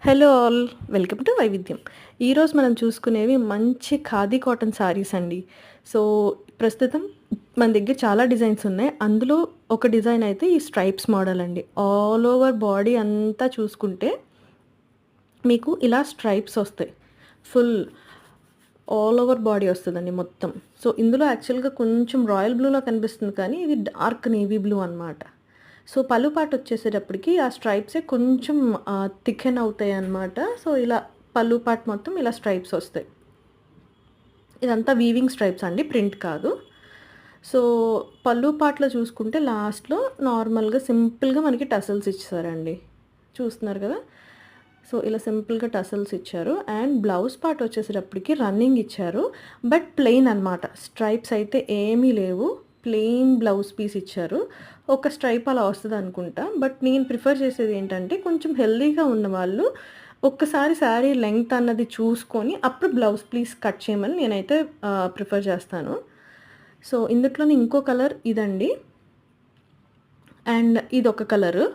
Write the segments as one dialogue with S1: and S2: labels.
S1: Hello all, welcome to వైవిధ్యం. ఈరోజు మనం చూసుకునేవి మంచి ఖాదీ కాటన్ శారీస్ అండి. సో, ప్రస్తుతం మన దగ్గర చాలా డిజైన్స్ ఉన్నాయి. అందులో ఒక డిజైన్ అయితే ఈ స్ట్రైప్స్ మోడల్ అండి. ఆల్ ఓవర్ బాడీ అంతా చూసుకుంటే మీకు ఇలా స్ట్రైప్స్ వస్తాయి. ఫుల్ ఆల్ ఓవర్ బాడీ వస్తదండి మొత్తం. సో, ఇందులో యాక్చువల్‌గా కొంచెం రాయల్ బ్లూలా కనిపిస్తుంది కానీ ఇది డార్క్ నేవీ బ్లూ అనమాట. సో, పళ్ళు పార్ట్ వచ్చేసేటప్పటికి ఆ స్ట్రైప్సే కొంచెం థికెన్ అవుతాయన్నమాట. సో, ఇలా పళ్ళు పార్ట్ మొత్తం ఇలా స్ట్రైప్స్ వస్తాయి. ఇదంతా వీవింగ్ స్ట్రైప్స్ అండి, ప్రింట్ కాదు. సో, పళ్ళు పార్ట్‌లో చూసుకుంటే లాస్ట్‌లో నార్మల్‌గా సింపుల్‌గా మనకి టసల్స్ ఇచ్చేసారండి. చూస్తున్నారు కదా! సో, ఇలా సింపుల్‌గా టసల్స్ ఇచ్చారు. అండ్ బ్లౌజ్ పార్ట్ వచ్చేసేటప్పటికి రన్నింగ్ ఇచ్చారు. బట్ ప్లెయిన్ అనమాట. స్ట్రైప్స్ అయితే ఏమీ లేవు. ప్లెయిన్ బ్లౌజ్ పీస్ ఇచ్చారు. ఒక స్ట్రైప్ అలా వస్తదనుకుంటా. బట్ నేను ప్రిఫర్ చేసేది ఏంటంటే కొంచెం హెల్తీగా ఉన్నవాళ్ళు ఒక్కసారి శారీ లెంగ్త్ అన్నది చూసుకొని అప్పుడు బ్లౌజ్ పీస్ కట్ చేయమని నేనైతే ప్రిఫర్ చేస్తాను. సో, ఇందుట్లోనే ఇంకో కలర్ ఇదండి. అండ్ ఇదొక కలరు.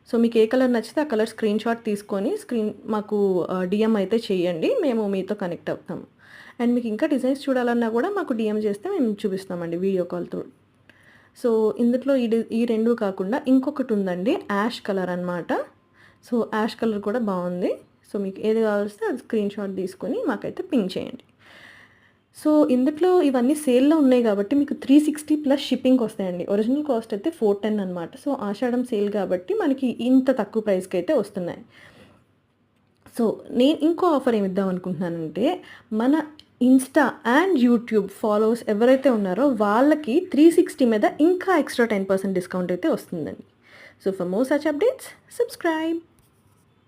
S1: సో, మీకు ఏ కలర్ నచ్చితే ఆ కలర్ స్క్రీన్‌షాట్ తీసుకొని మాకు డీఎం అయితే చేయండి. మేము మీతో కనెక్ట్ అవుతాము. అండ్ మీకు ఇంకా డిజైన్స్ చూడాలన్నా కూడా మాకు డీఎం చేస్తే మేము చూపిస్తామండి వీడియో కాల్‌తో. సో, ఇందుట్లో ఈ 2 కాకుండా ఇంకొకటి ఉందండి. యాష్ కలర్ అనమాట. సో, యాష్ కలర్ కూడా బావుంది. సో, మీకు ఏది కావాల్సితే అది స్క్రీన్‌షాట్ తీసుకొని మాకైతే పింగ్ చేయండి. సో, ఇందుట్లో ఇవన్నీ సేల్‌లో ఉన్నాయి గాబట్టి మీకు 360 ప్లస్ షిప్పింగ్‌కొస్తాయండి. ఒరిజినల్ కాస్ట్ అయితే 410 అనమాట. సో, ఆషాఢం సేల్ గాబట్టి మనకి ఇంత తక్కువ ప్రైస్‌కైతే వస్తున్నాయి. సో, నేను ఇంకో ఆఫర్ ఏమిద్దాం అనుకుంటున్నానంటే, మన ఇన్‌స్టా అండ్ యూట్యూబ్ ఫాలోవర్స్ ఎవరైతే ఉన్నారో వాళ్ళకి 360 మీద ఇంకా ఎక్స్‌ట్రా 10% డిస్కౌంట్ అయితే వస్తుందండి. So, for more such updates subscribe.